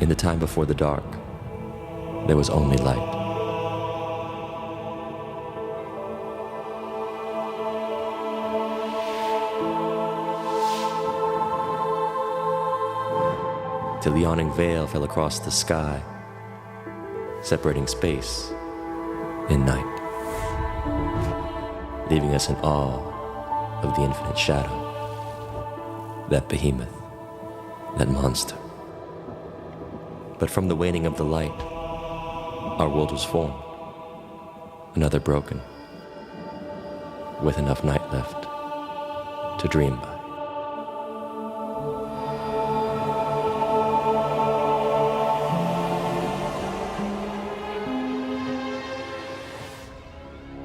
In the time before the dark, there was only light. Till the yawning veil fell across the sky, separating space and night, leaving us in awe of the infinite shadow, that behemoth, that monster. But from the waning of the light, our world was formed, another broken, with enough night left to dream by.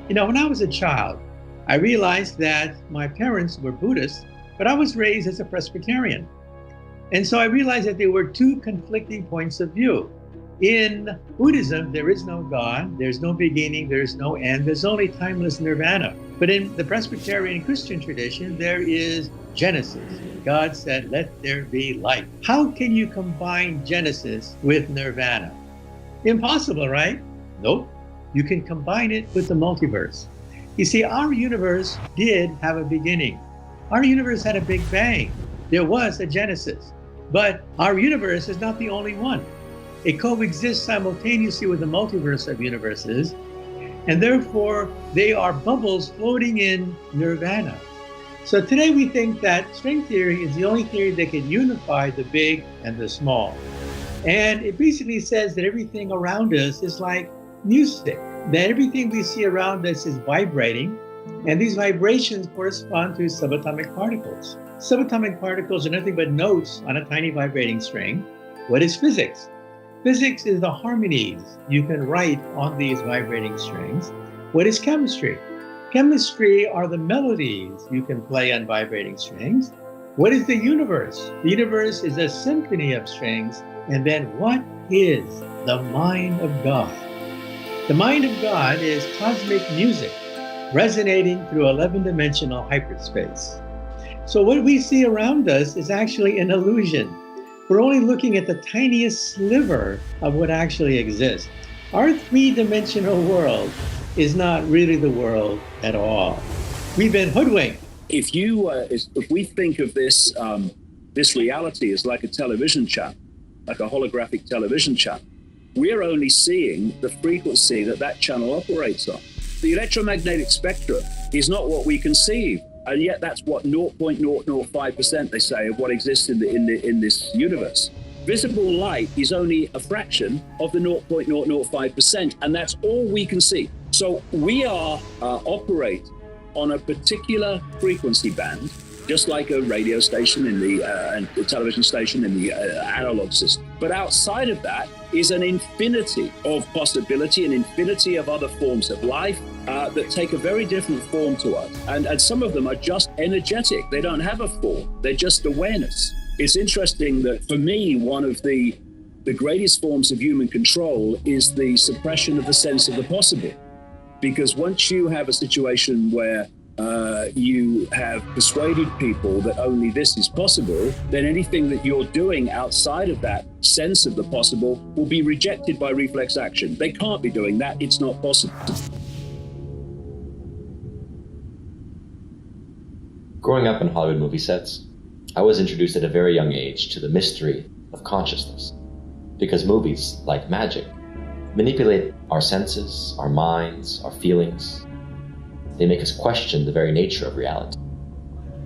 You know, when I was a child, I realized that my parents were Buddhists, but I was raised as a Presbyterian. And so I realized that there were two conflicting points of view. In Buddhism, there is no God, there's no beginning, there's no end, there's only timeless nirvana. But in the Presbyterian Christian tradition, there is Genesis. God said, let there be light. How can you combine Genesis with nirvana? Impossible, right? Nope. You can combine it with the multiverse. You see, our universe did have a beginning. Our universe had a big bang. There was a Genesis. But our universe is not the only one. It coexists simultaneously with the multiverse of universes, and therefore they are bubbles floating in nirvana. So today we think that string theory is the only theory that can unify the big and the small. And it basically says that everything around us is like music, that everything we see around us is vibrating, and these vibrations correspond to subatomic particles. Subatomic particles are nothing but notes on a tiny vibrating string. What is physics? Physics is the harmonies you can write on these vibrating strings. What is chemistry? Chemistry are the melodies you can play on vibrating strings. What is the universe? The universe is a symphony of strings. And then what is the mind of God? The mind of God is cosmic music resonating through 11-dimensional hyperspace. So what we see around us is actually an illusion. We're only looking at the tiniest sliver of what actually exists. Our 3-dimensional world is not really the world at all. We've been hoodwinked. If we think of this reality as like a television channel, like a holographic television channel, we're only seeing the frequency that channel operates on. The electromagnetic spectrum is not what we conceive. And yet that's what 0.005% they say of what exists in this universe. Visible light is only a fraction of the 0.005%, and that's all we can see. So we operate on a particular frequency band, just like a radio station and the television station in the analog system. But outside of that is an infinity of possibility, an infinity of other forms of life that take a very different form to us. And some of them are just energetic. They don't have a form. They're just awareness. It's interesting that for me, one of the greatest forms of human control is the suppression of the sense of the possible. Because once you have a situation where you have persuaded people that only this is possible, then anything that you're doing outside of that sense of the possible will be rejected by reflex action. They can't be doing that. It's not possible. Growing up in Hollywood movie sets, I was introduced at a very young age to the mystery of consciousness. Because movies, like magic, manipulate our senses, our minds, our feelings. They make us question the very nature of reality.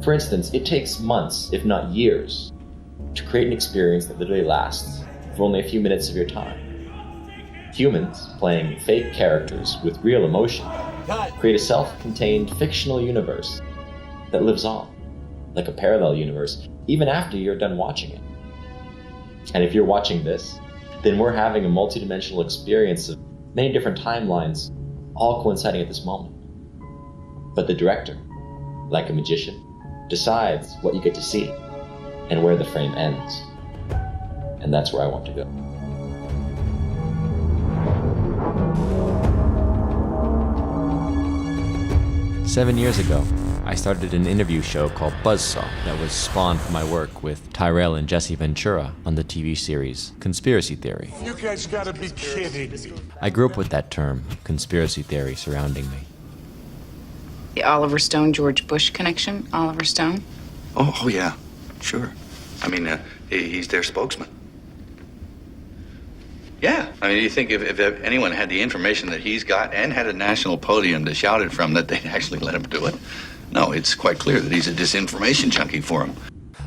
For instance, it takes months, if not years, to create an experience that literally lasts for only a few minutes of your time. Humans, playing fake characters with real emotion, create a self-contained fictional universe that lives on, like a parallel universe, even after you're done watching it. And if you're watching this, then we're having a multidimensional experience of many different timelines, all coinciding at this moment. But the director, like a magician, decides what you get to see and where the frame ends. And that's where I want to go. "7 years ago, I started an interview show called Buzzsaw that was spawned from my work with Tyrell and Jesse Ventura on the TV series Conspiracy Theory. You guys gotta be kidding me. I grew up with that term, conspiracy theory, surrounding me. The Oliver Stone, George Bush connection, Oliver Stone? Oh yeah, sure. I mean, he's their spokesman. Yeah, I mean, you think if anyone had the information that he's got and had a national podium to shout it from, that they'd actually let him do it? No, it's quite clear that he's a disinformation junkie for him.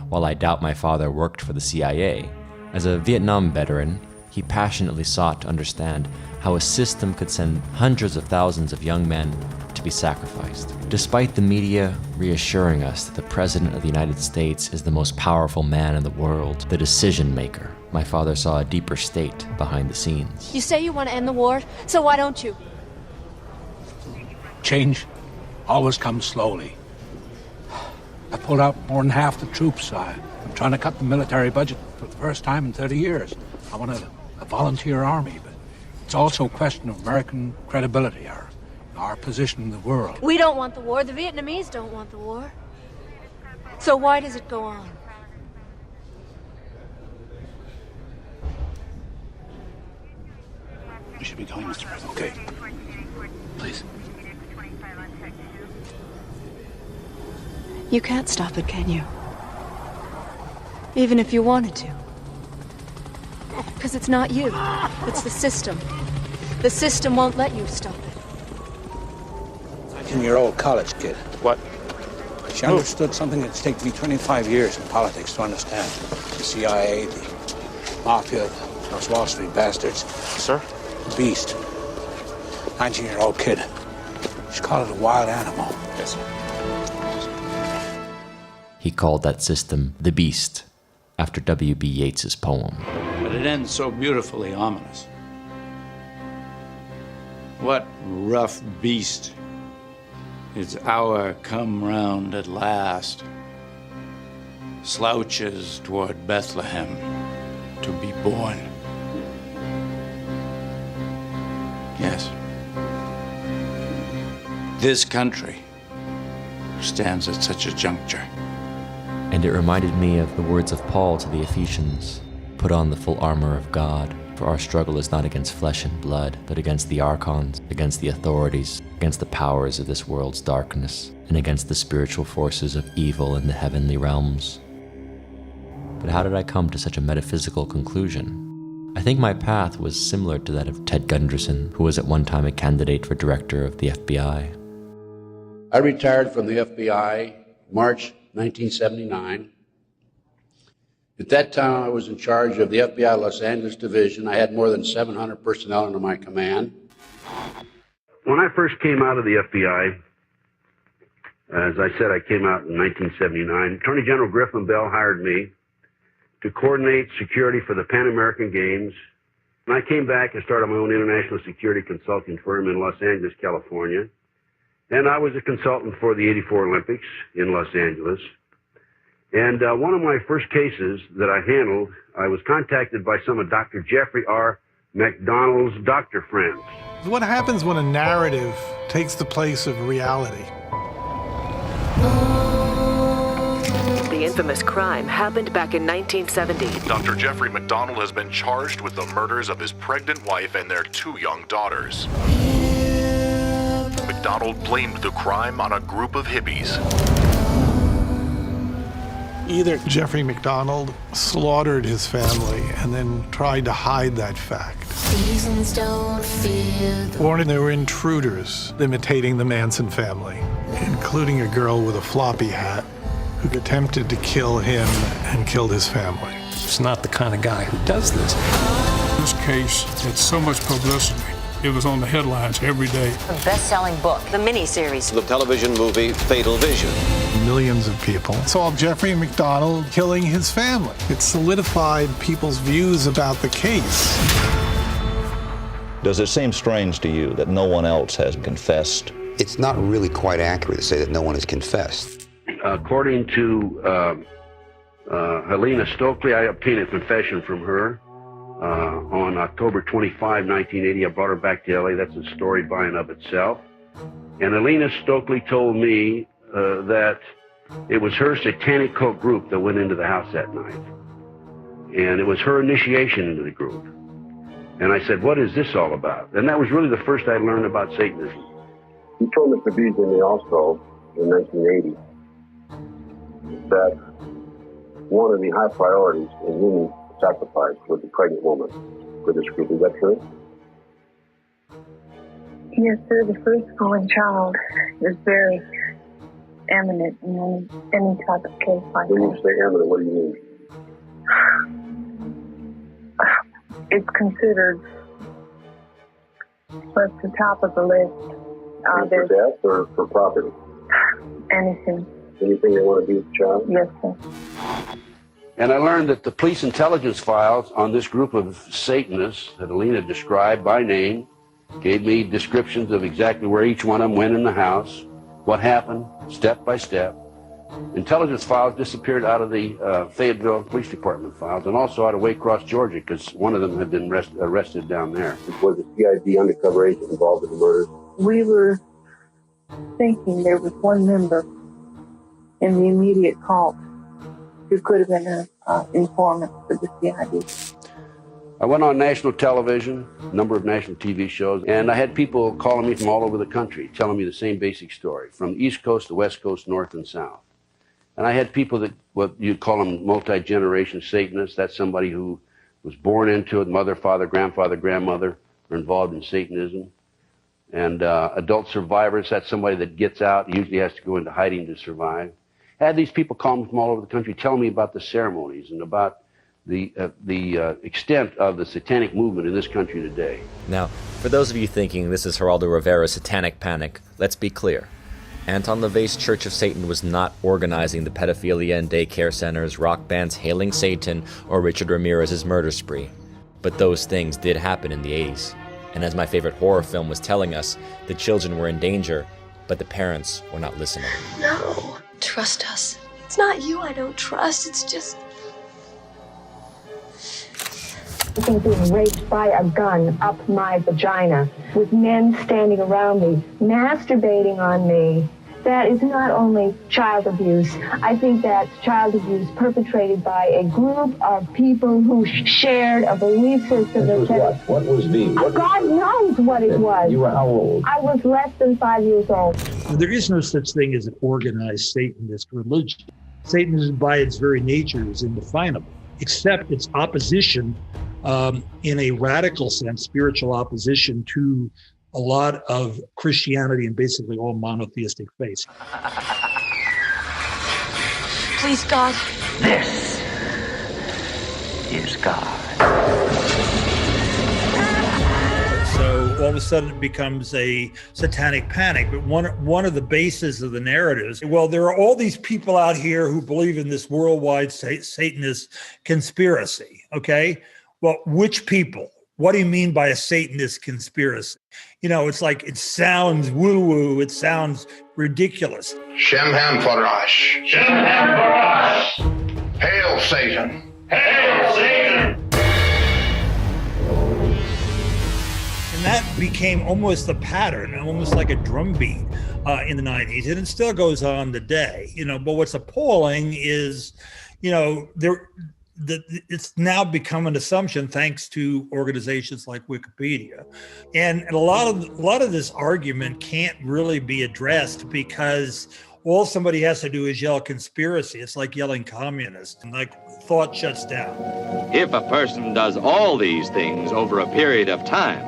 While I doubt my father worked for the CIA, as a Vietnam veteran, he passionately sought to understand how a system could send hundreds of thousands of young men to be sacrificed. Despite the media reassuring us that the President of the United States is the most powerful man in the world, the decision maker, my father saw a deeper state behind the scenes. You say you want to end the war, so why don't you? Change always comes slowly. I pulled out more than half the troops. I'm trying to cut the military budget for the first time in 30 years. I want a volunteer army, but it's also a question of American credibility, our position in the world. We don't want the war. The Vietnamese don't want the war. So why does it go on? We should be going, Mr. President. Okay. Please. You can't stop it, can you? Even if you wanted to. Because it's not you. It's the system. The system won't let you stop it. 19-year-old college kid. What? She understood something that's taken me 25 years in politics to understand. The CIA, the Mafia, those Wall Street bastards. Sir? The beast. 19-year-old kid. She called it a wild animal. Yes, sir. He called that system the Beast, after W.B. Yeats's poem. But it ends so beautifully ominous. What rough beast? Its hour come round at last. Slouches toward Bethlehem to be born. Yes. This country stands at such a juncture. And it reminded me of the words of Paul to the Ephesians, "Put on the full armor of God, for our struggle is not against flesh and blood, but against the archons, against the authorities, against the powers of this world's darkness, and against the spiritual forces of evil in the heavenly realms." But how did I come to such a metaphysical conclusion? I think my path was similar to that of Ted Gunderson, who was at one time a candidate for director of the FBI. I retired from the FBI March 1979. At that time, I was in charge of the FBI Los Angeles Division. I had more than 700 personnel under my command. When I first came out of the FBI, as I said, I came out in 1979. Attorney General Griffin Bell hired me to coordinate security for the Pan American Games. And I came back and started my own international security consulting firm in Los Angeles, California. And I was a consultant for the '84 Olympics in Los Angeles. And one of my first cases that I handled, I was contacted by some of Dr. Jeffrey R. McDonald's doctor friends. What happens when a narrative takes the place of reality? The infamous crime happened back in 1970. Dr. Jeffrey McDonald has been charged with the murders of his pregnant wife and their 2 young daughters. McDonald blamed the crime on a group of hippies. Either Jeffrey McDonald slaughtered his family and then tried to hide that fact, or there were intruders imitating the Manson family, including a girl with a floppy hat who attempted to kill him and killed his family. It's not the kind of guy who does this. This case had so much publicity. It was on the headlines every day. A best-selling book, the miniseries. The television movie Fatal Vision. Millions of people saw Jeffrey McDonald killing his family. It solidified people's views about the case. Does it seem strange to you that no one else has confessed? It's not really quite accurate to say that no one has confessed. According to Helena Stokely, I obtained a confession from her. On October 25, 1980, I brought her back to LA. That's a story by and of itself. And Helena Stokely told me that it was her satanic cult group that went into the house that night. And it was her initiation into the group. And I said, what is this all about? And that was really the first I learned about Satanism. He told Mr. Beasley also in 1980 that one of the high priorities in human sacrifice was a pregnant woman for this group. Is that true? Yes, sir. The firstborn child is very eminent in any type of case like When you that. say eminent, what do you mean? It's considered at the top of the list. For There's death or for property? anything. Anything they want to do with the child? Yes, sir. And I learned that the police intelligence files on this group of Satanists that Alina described by name gave me descriptions of exactly where each one of them went in the house, what happened, step by step. Intelligence files disappeared out of the Fayetteville Police Department files and also out of Waycross, Georgia, because one of them had been arrested down there. Was the CID undercover agent involved in the murders? We were thinking there was one member in the immediate cult who could have been an informant for the CID. I went on national television, a number of national TV shows, and I had people calling me from all over the country, telling me the same basic story, from the East Coast to West Coast, North and South. And I had people that, what you'd call them multi-generation Satanists. That's somebody who was born into it, mother, father, grandfather, grandmother are involved in Satanism. And adult survivors, that's somebody that gets out, usually has to go into hiding to survive. I had these people call me from all over the country telling me about the ceremonies and about the extent of the satanic movement in this country today. Now, for those of you thinking this is Geraldo Rivera's satanic panic, let's be clear. Anton LaVey's Church of Satan was not organizing the pedophilia and daycare centers, rock bands hailing Satan, or Richard Ramirez's murder spree. But those things did happen in the 80s. And as my favorite horror film was telling us, the children were in danger, but the parents were not listening. No, trust us. It's not you I don't trust, it's just... Being raped by a gun up my vagina, with men standing around me, masturbating on me. That is not only child abuse. I think that's child abuse perpetrated by a group of people who shared a belief system. What was the... God knows what it was. You were how old? I was less than 5 years old. There is no such thing as an organized Satanist religion. Satanism, by its very nature, is indefinable, except its opposition in a radical sense, spiritual opposition to a lot of Christianity and basically all monotheistic faiths. Please, God. This is God. So all of a sudden it becomes a satanic panic. But one of the bases of the narratives, well, there are all these people out here who believe in this worldwide Satanist conspiracy, okay? Well, which people? What do you mean by a Satanist conspiracy? You know, it's like, it sounds woo-woo, it sounds ridiculous. Shem Ham Farash. Shem Ham Farash. Hail Satan. Hail Satan. And that became almost a pattern, almost like a drumbeat in the 90s. And it still goes on today, you know, but what's appalling is, you know, it's now become an assumption thanks to organizations like Wikipedia. And a lot of this argument can't really be addressed because all somebody has to do is yell conspiracy. It's like yelling communist, and like thought shuts down. If a person does all these things over a period of time,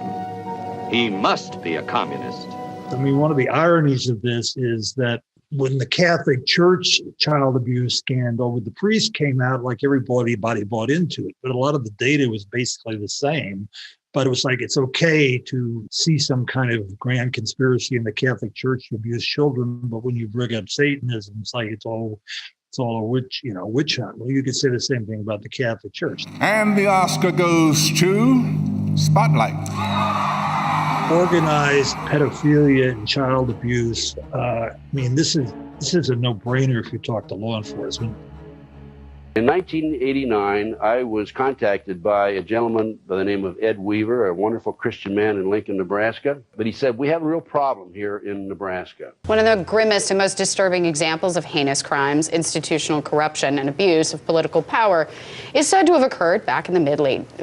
he must be a communist. I mean, one of the ironies of this is that when the Catholic Church child abuse scandal with the priest came out, like everybody bought into it. But a lot of the data was basically the same. But it was like, it's okay to see some kind of grand conspiracy in the Catholic Church to abuse children. But when you bring up Satanism, it's like it's all a witch hunt. Well, you could say the same thing about the Catholic Church. And the Oscar goes to Spotlight. Organized pedophilia and child abuse. I mean, this is a no-brainer if you talk to law enforcement. In 1989, I was contacted by a gentleman by the name of Ed Weaver, a wonderful Christian man in Lincoln, Nebraska. But he said, we have a real problem here in Nebraska. One of the grimmest and most disturbing examples of heinous crimes, institutional corruption, and abuse of political power is said to have occurred back in the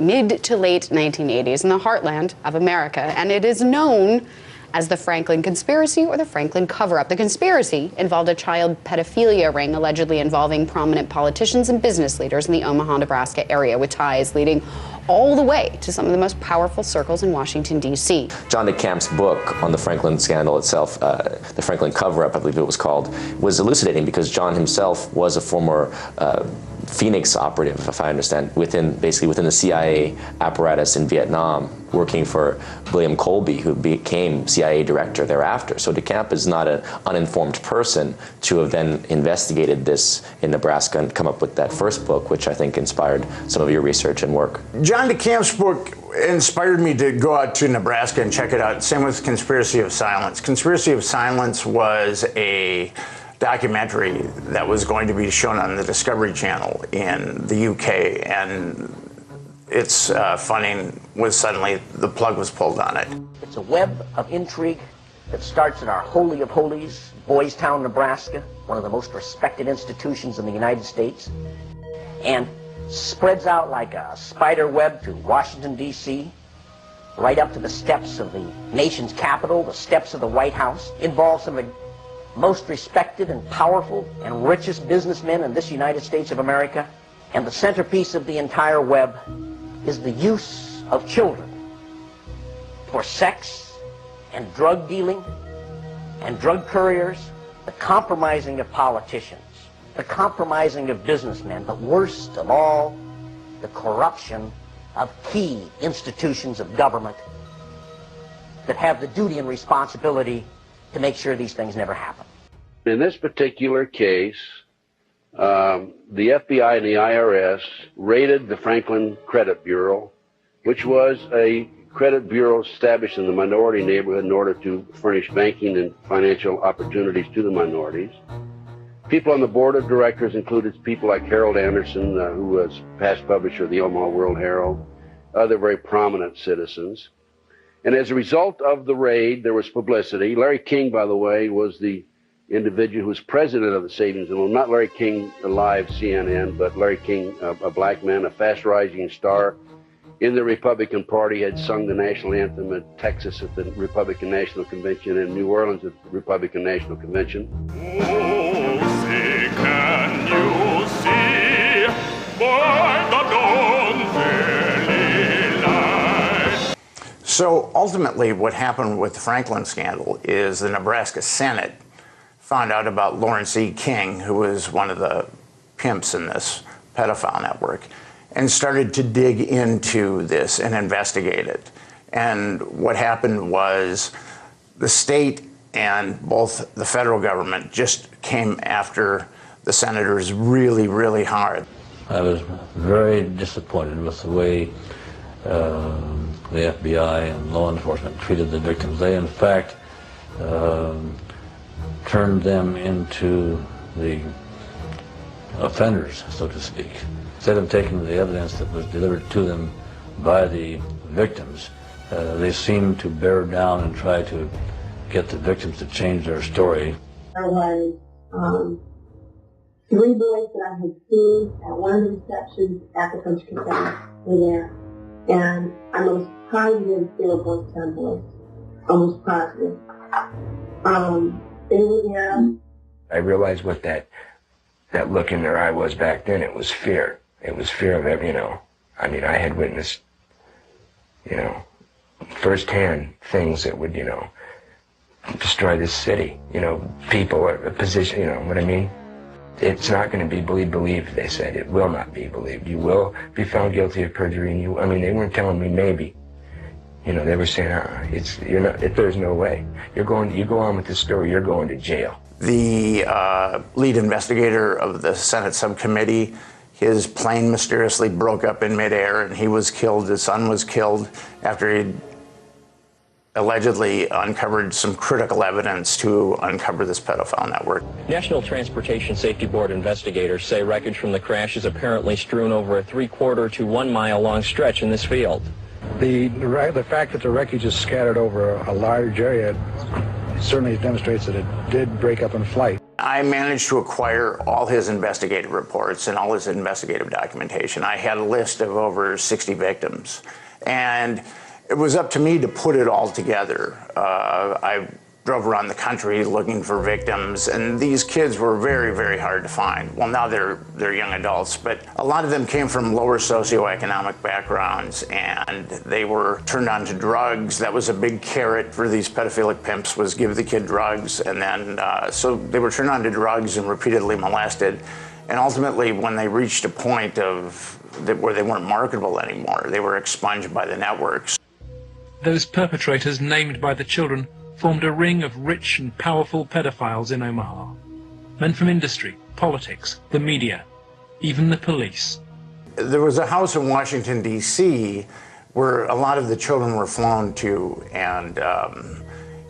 mid to late 1980s in the heartland of America, and it is known as the Franklin Conspiracy or the Franklin Cover-Up. The conspiracy involved a child pedophilia ring allegedly involving prominent politicians and business leaders in the Omaha, Nebraska area, with ties leading all the way to some of the most powerful circles in Washington, D.C. John DeCamp's book on the Franklin scandal itself, the Franklin Cover-Up, I believe it was called, was elucidating because John himself was a former Phoenix operative, if I understand, within the CIA apparatus in Vietnam, working for William Colby, who became CIA director thereafter. So DeCamp is not an uninformed person to have then investigated this in Nebraska and come up with that first book, which I think inspired some of your research and work. John DeCamp's book inspired me to go out to Nebraska and check it out. Same with Conspiracy of Silence. Conspiracy of Silence was a documentary that was going to be shown on the Discovery Channel in the UK, and its funding was suddenly, the plug was pulled on it. It's a web of intrigue that starts in our Holy of Holies, Boys Town, Nebraska, one of the most respected institutions in the United States, and spreads out like a spider web to Washington, D.C., right up to the steps of the nation's capital, the steps of the White House, involves some of the most respected and powerful and richest businessmen in this United States of America. And the centerpiece of the entire web is the use of children for sex and drug dealing and drug couriers, the compromising of politicians, the compromising of businessmen, but worst of all, the corruption of key institutions of government that have the duty and responsibility to make sure these things never happen. In this particular case, the FBI and the IRS raided the Franklin Credit Bureau, which was a credit bureau established in the minority neighborhood in order to furnish banking and financial opportunities to the minorities. People on the board of directors included people like Harold Anderson, who was past publisher of the Omaha World Herald, other very prominent citizens. And as a result of the raid, there was publicity. Larry King, by the way, was the individual who was president of the Savings and Loan. Not Larry King, alive, CNN, but Larry King, a black man, a fast-rising star in the Republican Party, had sung the national anthem in Texas at the Republican National Convention, and New Orleans at the Republican National Convention. Can you see by the dawn's early light? So ultimately what happened with the Franklin scandal is the Nebraska Senate found out about Lawrence E. King, who was one of the pimps in this pedophile network, and started to dig into this and investigate it. And what happened was the state and both the federal government just came after the senators really, really hard. I was very disappointed with the way the FBI and law enforcement treated the victims. They, in fact, turned them into the offenders, so to speak. Instead of taking the evidence that was delivered to them by the victims, they seemed to bear down and try to get the victims to change their story. There was 3 boys that I had seen at one of the receptions at the Country Cafe were there, and I'm almost positive they were both 10 boys. Almost positive. They were there. I realized what that look in their eye was back then. It was fear. It was fear of every, I mean, I had witnessed, firsthand things that would, destroy this city, people, a position, you know what I mean? It's not going to be believed, they said. It will not be believed. You will be found guilty of perjury, and they weren't telling me maybe. They were saying, there's no way. You go on with this story, you're going to jail. The lead investigator of the Senate subcommittee, his plane mysteriously broke up in midair and he was killed. His son was killed after he'd allegedly uncovered some critical evidence to uncover this pedophile network. National Transportation Safety Board investigators say wreckage from the crash is apparently strewn over a 3/4 to 1 mile long stretch in this field. The fact that the wreckage is scattered over a large area certainly demonstrates that it did break up in flight. I managed to acquire all his investigative reports and all his investigative documentation. I had a list of over 60 victims, and it was up to me to put it all together. I drove around the country looking for victims, and these kids were very, very hard to find. Well, now they're young adults, but a lot of them came from lower socioeconomic backgrounds, and they were turned on to drugs. That was a big carrot for these pedophilic pimps, was give the kid drugs, and then so they were turned on to drugs and repeatedly molested. And ultimately, when they reached a point where they weren't marketable anymore, they were expunged by the networks. Those perpetrators named by the children formed a ring of rich and powerful pedophiles in Omaha. Men from industry, politics, the media, even the police. There was a house in Washington, D.C. where a lot of the children were flown to, and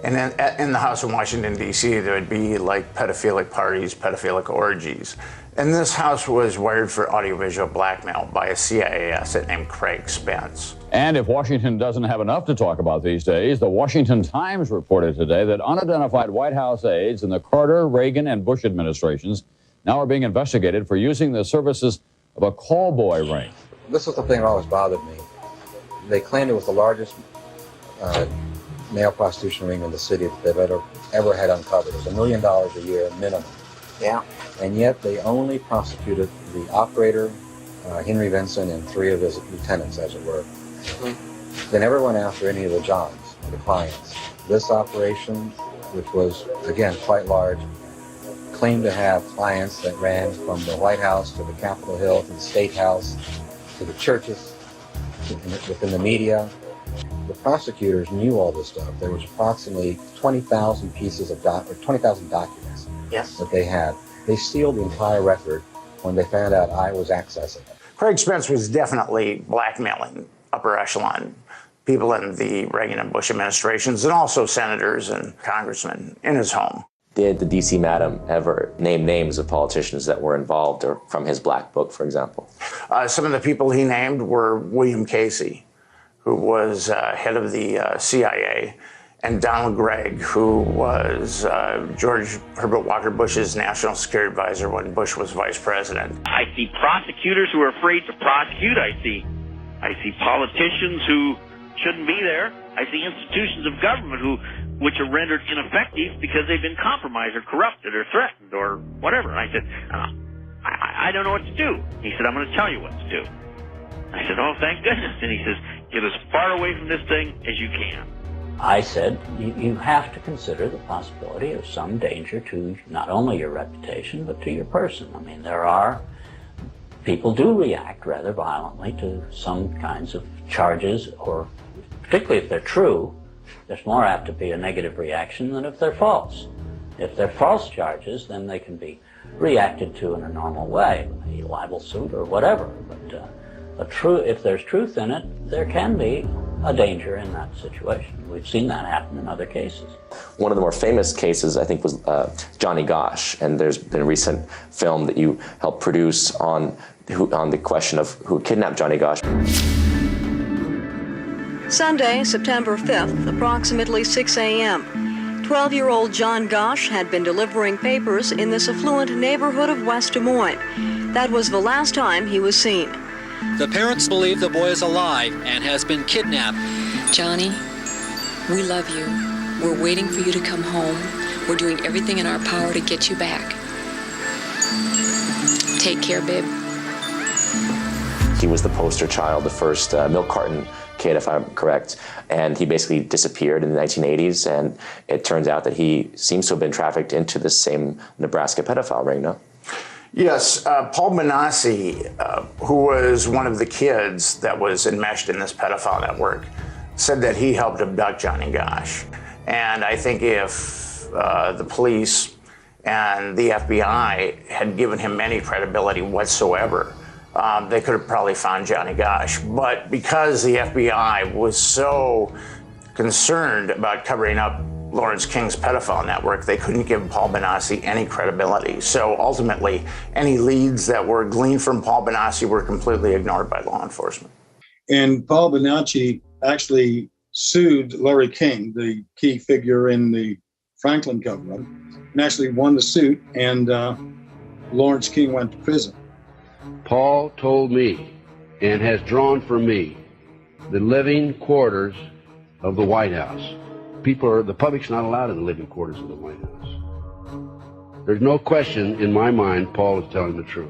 then in the house in Washington, D.C., there would be like pedophilic parties, pedophilic orgies. And this house was wired for audiovisual blackmail by a CIA asset named Craig Spence. And if Washington doesn't have enough to talk about these days, the Washington Times reported today that unidentified White House aides in the Carter, Reagan, and Bush administrations now are being investigated for using the services of a call boy ring. This is the thing that always bothered me. They claimed it was the largest male prostitution ring in the city that they've ever had uncovered. It was $1 million a year minimum. Yeah. And yet they only prosecuted the operator, Henry Vinson, and 3 of his lieutenants, as it were. Mm-hmm. They never went after any of the Johns, the clients. This operation, which was, again, quite large, claimed to have clients that ran from the White House to the Capitol Hill to the State House to the churches, within the media. The prosecutors knew all this stuff. There was approximately 20,000 pieces of 20,000 documents that they had. They sealed the entire record when they found out I was accessing it. Craig Spence was definitely blackmailing upper echelon people in the Reagan and Bush administrations, and also senators and congressmen in his home. Did the D.C. Madam ever name names of politicians that were involved, or from his black book, for example? Some of the people he named were William Casey, who was head of the CIA, and Donald Gregg, who was George Herbert Walker Bush's national security advisor when Bush was vice president. I see prosecutors who are afraid to prosecute. I see politicians who shouldn't be there. I see institutions of government which are rendered ineffective because they've been compromised or corrupted or threatened or whatever. And I said, I don't know what to do. He said, I'm going to tell you what to do. I said, oh, thank goodness. And he says, get as far away from this thing as you can. I said, you have to consider the possibility of some danger to not only your reputation, but to your person. I mean, people do react rather violently to some kinds of charges, or particularly if they're true, there's more apt to be a negative reaction than if they're false. If they're false charges, then they can be reacted to in a normal way, a libel suit or whatever. But if there's truth in it, there can be a danger in that situation. We've seen that happen in other cases. One of the more famous cases, I think, was Johnny Gosch, and there's been a recent film that you helped produce on the question of who kidnapped Johnny Gosch. Sunday, September 5th, approximately 6 a.m. 12-year-old John Gosch had been delivering papers in this affluent neighborhood of West Des Moines. That was the last time he was seen. The parents believe the boy is alive and has been kidnapped. Johnny, we love you. We're waiting for you to come home. We're doing everything in our power to get you back. Take care, babe. He was the poster child, the first milk carton kid, if I'm correct, and he basically disappeared in the 1980s, and it turns out that he seems to have been trafficked into the same Nebraska pedophile ring, no? Yes, Paul Benassi, who was one of the kids that was enmeshed in this pedophile network, said that he helped abduct Johnny Gosch. And I think if the police and the FBI had given him any credibility whatsoever, they could have probably found Johnny Gosch. But because the FBI was so concerned about covering up Lawrence King's pedophile network, they couldn't give Paul Benassi any credibility. So ultimately, any leads that were gleaned from Paul Benassi were completely ignored by law enforcement. And Paul Benassi actually sued Larry King, the key figure in the Franklin government, and actually won the suit, and Lawrence King went to prison. Paul told me and has drawn from me the living quarters of the White House. The public's not allowed in the living quarters of the White House. There's no question in my mind Paul is telling the truth.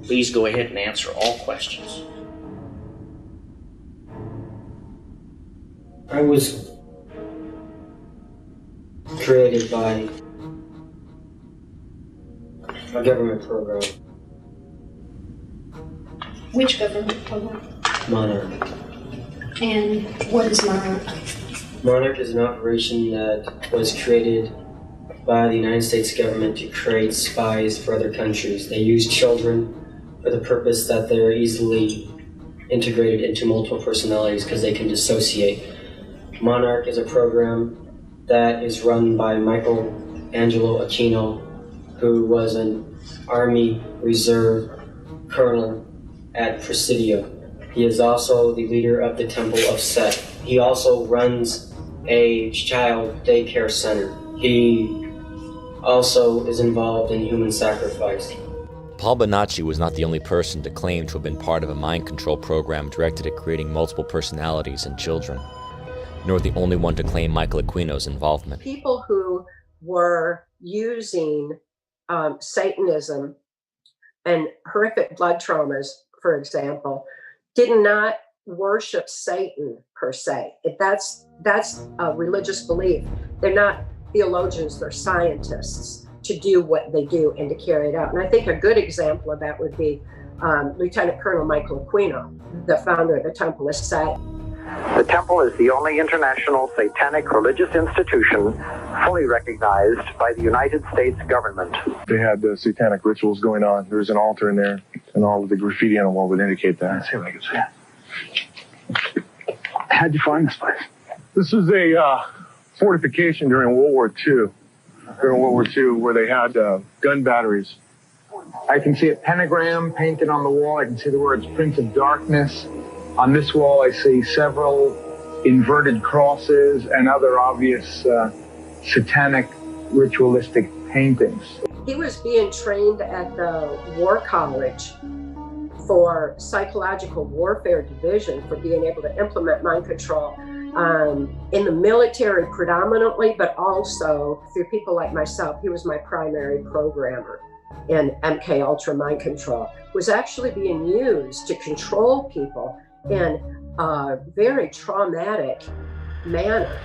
Please go ahead and answer all questions. I was created by a government program. Which government program? Monarch. And what is Monarch? Monarch is an operation that was created by the United States government to create spies for other countries. They use children for the purpose that they're easily integrated into multiple personalities because they can dissociate. Monarch is a program that is run by Michael Angelo Aquino, who was an Army Reserve colonel at Presidio. He is also the leader of the Temple of Set. He also runs a child daycare center. He also is involved in human sacrifice. Paul Benassi was not the only person to claim to have been part of a mind control program directed at creating multiple personalities in children, nor the only one to claim Michael Aquino's involvement. People who were using Satanism and horrific blood traumas, for example, did not worship Satan per se. That's a religious belief. They're not theologians, they're scientists to do what they do and to carry it out. And I think a good example of that would be Lieutenant Colonel Michael Aquino, the founder of the Temple of Set. The Temple is the only international satanic religious institution fully recognized by the United States government. They had satanic rituals going on. There was an altar in there, and all of the graffiti on the wall would indicate that. Let's see if I can see it. How'd you find this place? This was a fortification during World War II. During World War II, where they had gun batteries. I can see a pentagram painted on the wall. I can see the words Prince of Darkness. On this wall, I see several inverted crosses and other obvious satanic ritualistic paintings. He was being trained at the War College for Psychological Warfare Division for being able to implement mind control in the military predominantly, but also through people like myself. He was my primary programmer in MK Ultra mind control. Was actually being used to control people in a very traumatic manner.